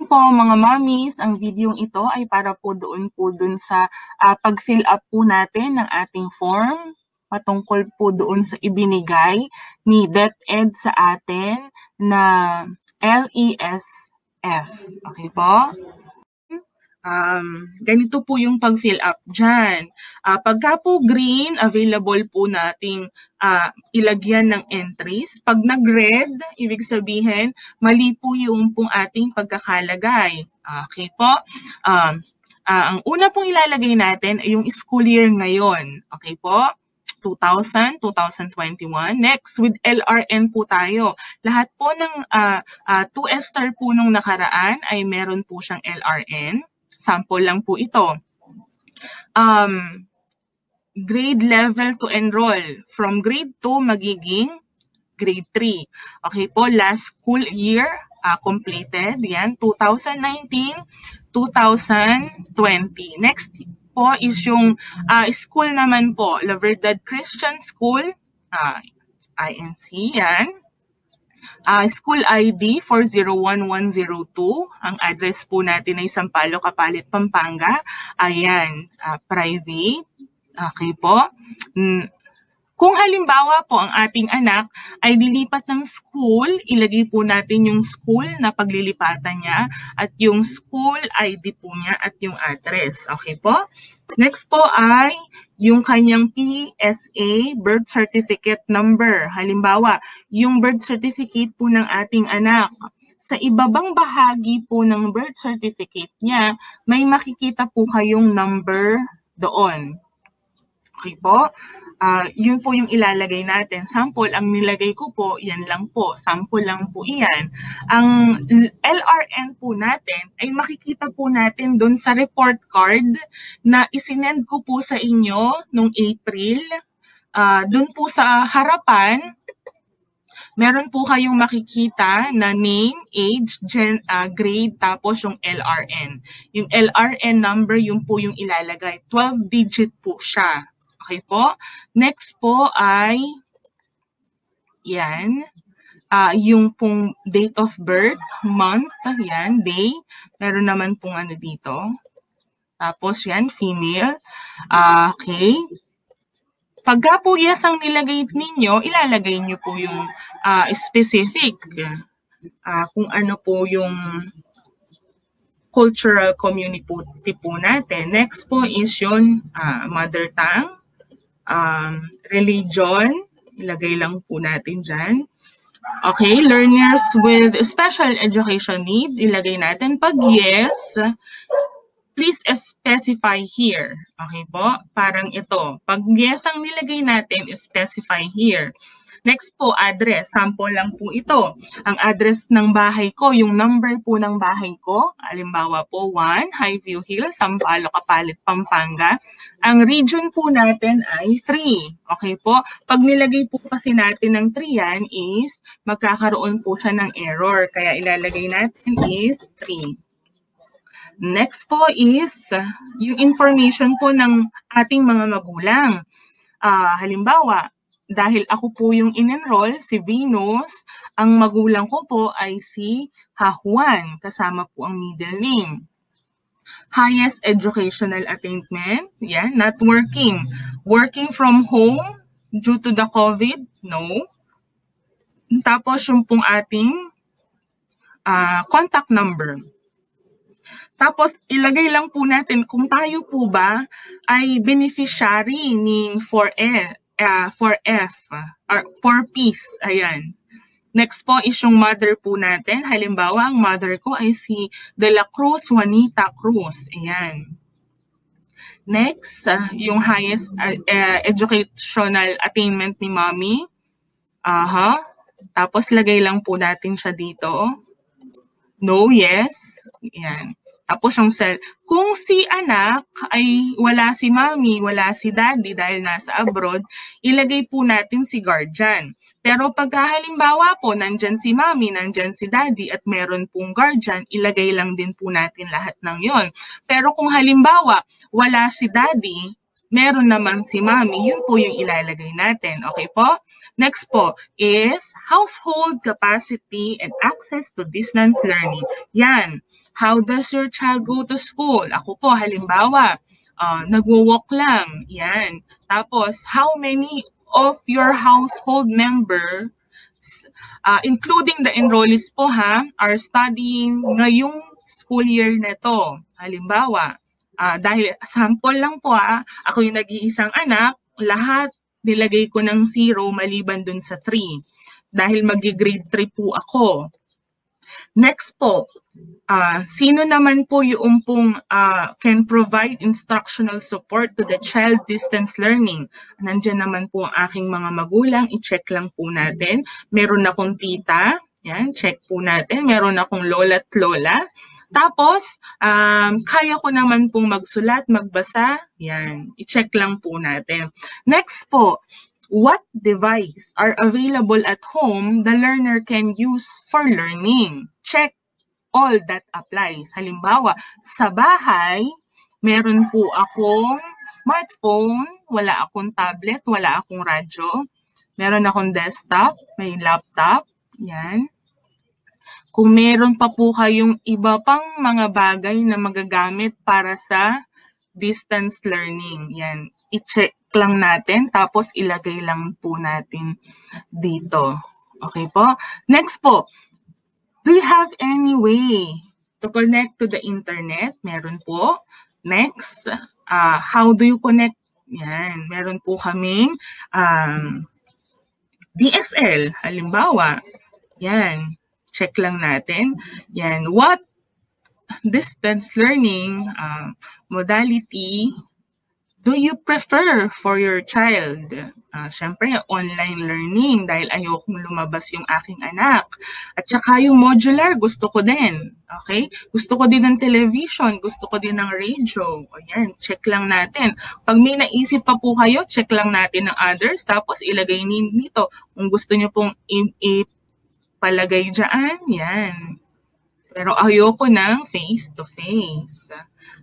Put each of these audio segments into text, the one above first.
Po mga mommies, ang videong ito ay para po dun sa pag-fill up po natin ng ating form patungkol po doon sa ibinigay ni DepEd sa atin na LESF. Okay po? Ganito po yung pag-fill up dyan. Pagka po green, available po nating ilagyan ng entries. Pag nag-red, ibig sabihin, mali po yung pong ating pagkakalagay. Okay po? Ang una pong ilalagay natin ay yung school year ngayon. Okay po? 2000, 2021. Next, with LRN po tayo. Lahat po ng 2 po nung nakaraan ay meron po siyang LRN. Sample lang po ito. Grade level to enroll. From grade 2 magiging grade 3. Okay po, last school year completed. Yan, 2019, 2020. Next po is yung school naman po, La Verdad Christian School, INC, yan. School ID 401102. Ang address po natin ay Sampaloc, Kapalit, Pampanga. Ayan, private. Okay po. Kung halimbawa po ang ating anak ay lilipat ng school, ilagay po natin yung school na paglilipatan niya at yung school ID po niya at yung address. Okay po? Next po ay yung kanyang PSA, birth certificate number. Halimbawa, yung birth certificate po ng ating anak. Sa ibabang bahagi po ng birth certificate niya, may makikita po kayong number doon. Okay po? Yun po yung ilalagay natin. Sample, ang nilagay ko po, yan lang po. Sample lang po iyan. Ang LRN po natin ay makikita po natin doon sa report card na isinend ko po sa inyo noong April. Doon po sa harapan, meron po kayong makikita na name, age, grade, tapos yung LRN. Yung LRN number, yun po yung ilalagay. 12-digit po siya. Okay po? Next po ay, yan, yung pong date of birth, month, yan, day. Meron naman pong ano dito. Tapos yan, female. Okay. Pagka po yes ang nilagay ninyo, ilalagay nyo po yung specific. Kung ano po yung cultural community po natin. Next po is yung mother tongue. Religion, ilagay lang po natin dyan. Okay, learners with special education need, ilagay natin. Pag yes, please specify here. Okay po? Parang ito. Pag yes ang nilagay natin, specify here. Next po, address. Sample lang po ito. Ang address ng bahay ko, yung number po ng bahay ko, halimbawa po 1, Highview Hills, Sampaloc, Kapalit, Pampanga. Ang region po natin ay 3. Okay po? Pag nilagay po kasi natin ng 3 yan is magkakaroon po siya ng error. Kaya ilalagay natin is 3. Next po is yung information po ng ating mga magulang. Halimbawa, dahil ako po yung in-enroll, si Venus, ang magulang ko po ay si Hahuan, kasama po ang middle name. Highest educational attainment, yan, not working. Working from home due to the COVID, no. Tapos yung pong ating contact number. Tapos, ilagay lang po natin kung tayo po ba ay beneficiary ng 4F, or 4Ps. Ayan. Next po is yung mother po natin. Halimbawa, ang mother ko ay si De La Cruz Juanita Cruz. Ayan. Next, yung highest educational attainment ni mommy. Tapos, lagay lang po natin siya dito. No, yes. Ayan. Tapos yung kung si anak ay wala si mommy, wala si daddy dahil nasa abroad, ilagay po natin si guardian. Pero pagka halimbawa po, nandyan si mommy, nandyan si daddy at meron pong guardian, ilagay lang din po natin lahat ng yon. Pero kung halimbawa, wala si daddy, meron naman si mommy, yun po yung ilalagay natin. Okay po? Next po is household capacity and access to distance learning. Yan. How does your child go to school? Ako po, halimbawa, nagwo-walk lang. Yan. Tapos, how many of your household members, including the enrollees po are studying ngayong school year na to? Halimbawa, dahil sample lang po ako yung nag-iisang anak, lahat nilagay ko ng 0 maliban dun sa 3. Dahil mag-grade 3 po ako. Next po, sino naman po yung pong can provide instructional support to the child distance learning? Nandiyan naman po ang aking mga magulang, i-check lang po natin. Meron akong tita, yan, check po natin. Meron akong lola at lola. Tapos, kaya ko naman pong magsulat, magbasa, yan, i-check lang po natin. Next po, what device are available at home the learner can use for learning? Check all that applies. Halimbawa, sa bahay, meron po akong smartphone, wala akong tablet, wala akong radyo. Meron akong desktop, may laptop, yan. Kung meron pa po kayong iba pang mga bagay na magagamit para sa distance learning, yan, i-check lang natin, tapos ilagay lang po natin dito. Okay po? Next po, do you have any way to connect to the internet? Meron po. Next, how do you connect? Yan, meron po kaming DSL, halimbawa. Yan, check lang natin. Yan, what distance learning modality do you prefer for your child? Siyempre, online learning dahil ayokong lumabas yung aking anak. At saka yung modular, gusto ko din. Okay? Gusto ko din ng television, gusto ko din ng radio. Ayan, check lang natin. Pag may naisip pa po kayo, check lang natin ng others, tapos ilagay nito. Kung gusto nyo pong ipalagay dyan, yan. Pero ayoko ng face-to-face.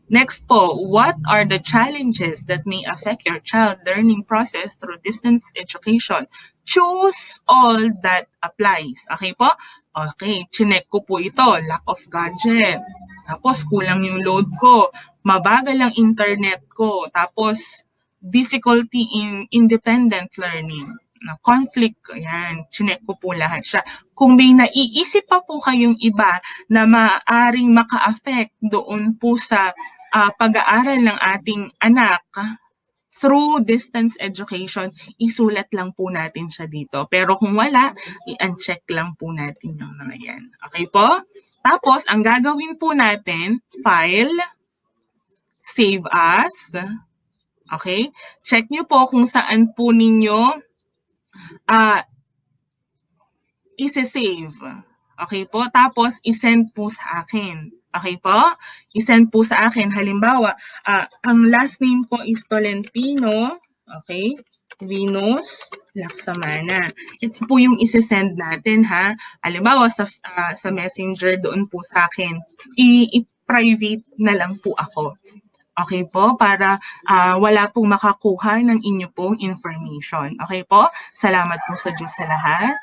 Next po, what are the challenges that may affect your child learning process through distance education? Choose all that applies. Okay po? Okay, chinek ko po ito. Lack of gadget. Tapos kulang yung load ko. Mabagal ang internet ko. Tapos difficulty in independent learning. Conflict, yan, chinek ko po lahat siya. Kung may naiisip pa po kayong iba na maaaring maka-affect doon po sa pag-aaral ng ating anak through distance education, isulat lang po natin siya dito. Pero kung wala, i-uncheck lang po natin yung mga yan. Okay po? Tapos, ang gagawin po natin, file, save as. Okay? Check nyo po kung saan po ninyo isi-save. Okay po? Tapos, isend po sa akin. Okay po? Isend po sa akin. Halimbawa, ang last name ko is Tolentino. Okay? Venus Laksamana. Ito po yung isi-send natin ha. Halimbawa, sa messenger doon po sa akin. I-private na lang po ako. Okay po? Para wala pong makakuha ng inyo pong information. Okay po? Salamat po sa Diyos sa lahat.